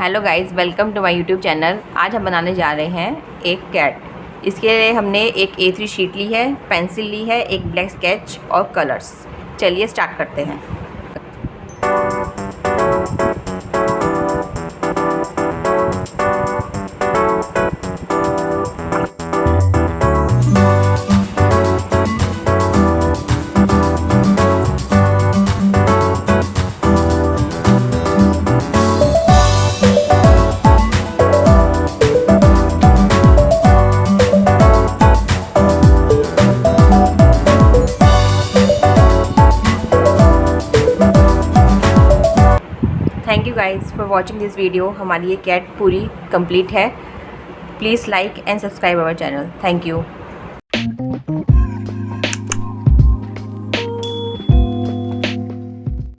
Hello guys, welcome to my YouTube channel. आज हम बनाने जा रहे हैं एक कैट। इसके लिए हमने एक A3 शीट ली है, पेंसिल ली है, एक ब्लैक स्केच और कलर्स। चलिए स्टार्ट करते हैं। Thank you guys for watching this video. हमारी ये कैट पूरी कंप्लीट है। Please like and subscribe our channel. Thank you.